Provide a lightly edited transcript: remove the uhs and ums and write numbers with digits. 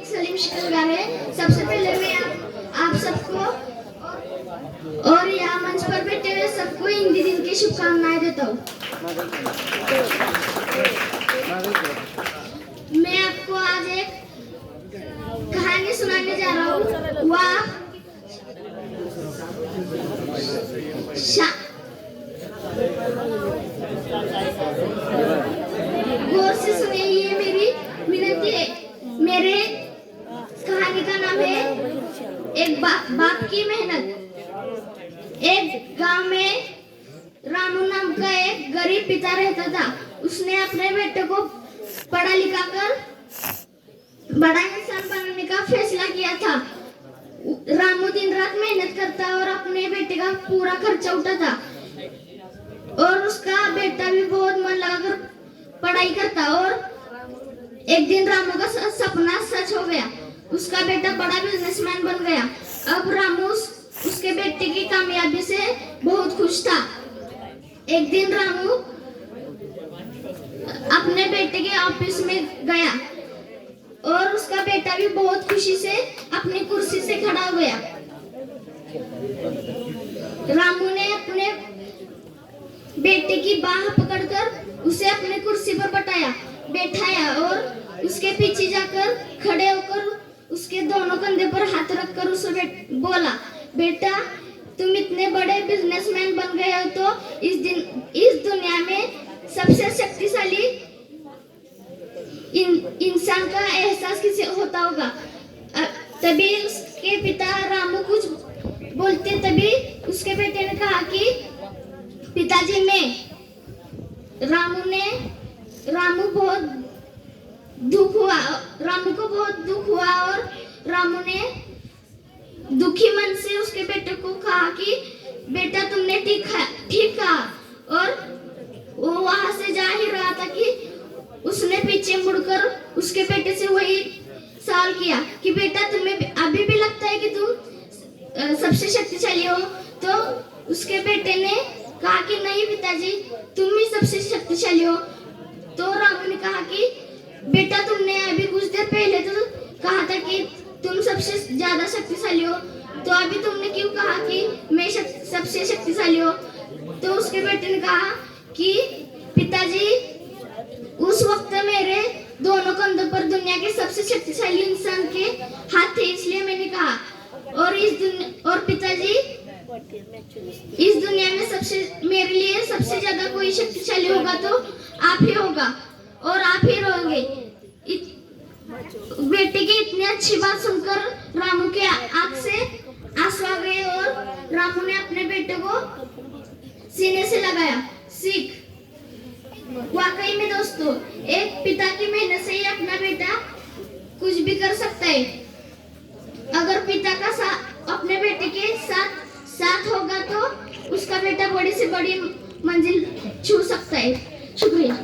सलीम शिकलगार है। सबसे पहले मैं आप सबको और यहाँ मंच पर बैठे हुए सबको हिंदी दिन की शुभकामनाएं देता हूँ। मैं आपको आज एक कहानी सुनाने जा रहा हूँ। वह गौर से सुनिए, ये मेरी विनती है। मेरे कहानी का नाम है एक बाप की मेहनत। एक गांव में रामू नाम का एक गरीब पिता रहता था। उसने अपने बेटे को पढ़ा लिखा कर बड़ा इंसान बनने का फैसला किया था। रामू दिन रात मेहनत करता और अपने बेटे का पूरा खर्चा उठाता और उसका बेटा भी बहुत मन लगाकर पढ़ाई करता। और एक दिन रामू का सपना सच हो गया। उसका बेटा बड़ा बिजनेसमैन बन गया। अब रामू उसके बेटे की कामयाबी से बहुत खुश था। एक दिन रामू अपने बेटे के ऑफिस में गया और उसका बेटा भी बहुत खुशी से अपनी कुर्सी से खड़ा हो गया। रामू ने अपने बेटे की बाह पकड़कर उसे अपनी कुर्सी पर बैठाया और उसके पीछे जाकर खड़े होकर उसके दोनों कंधे पर हाथ रखकर उसे बोला, बेटा तुम इतने बड़े बिजनेसमैन बन गए हो तो इस दुनिया में सबसे शक्तिशाली इंसान का एहसास किसे होता होगा। तभी उसके पिता रामू कुछ बोलते, तभी उसके बेटे ने कहा कि पिताजी मैं। रामू को बहुत दुख हुआ और रामू ने दुखी मन से उसके बेटे को कहा कि बेटा तुमने ठीक कहा। और वो वहां से जा ही रहा था कि उसने पीछे मुड़कर उसके बेटे से वही सवाल किया कि बेटा तुम्हें अभी भी लगता है कि तुम सबसे शक्तिशाली हो। तो उसके बेटे ने कहा कि नहीं पिताजी तुम ही सबसे शक्तिशाली हो। तो रामू ने कहा कि बेटा तुमने अभी कुछ देर पहले तो कहा था कि तुम सबसे ज्यादा शक्तिशाली हो, तो अभी तुमने क्यों कहा कि मैं सबसे शक्तिशाली हो। तो उसके बेटे ने कहा कि पिताजी उस वक्त मेरे दोनों कंधों पर दुनिया के सबसे शक्तिशाली इंसान के हाथ थे, इसलिए मैंने कहा। और पिताजी इस दुनिया में मेरे लिए सबसे ज्यादा कोई शक्तिशाली होगा तो आप ही होगा और आप ही रहोगे। बेटे की इतनी अच्छी बात सुनकर रामू के आंख से आंसू आ गए और रामू ने अपने बेटे को सीने से लगाया। सीख वाकई में दोस्तों, एक पिता की मेहनत से ही अपना बेटा कुछ भी कर सकता है। अगर पिता का साथ अपने बेटे के साथ होगा तो उसका बेटा बड़ी से बड़ी मंजिल छू सकता है। शुक्रिया।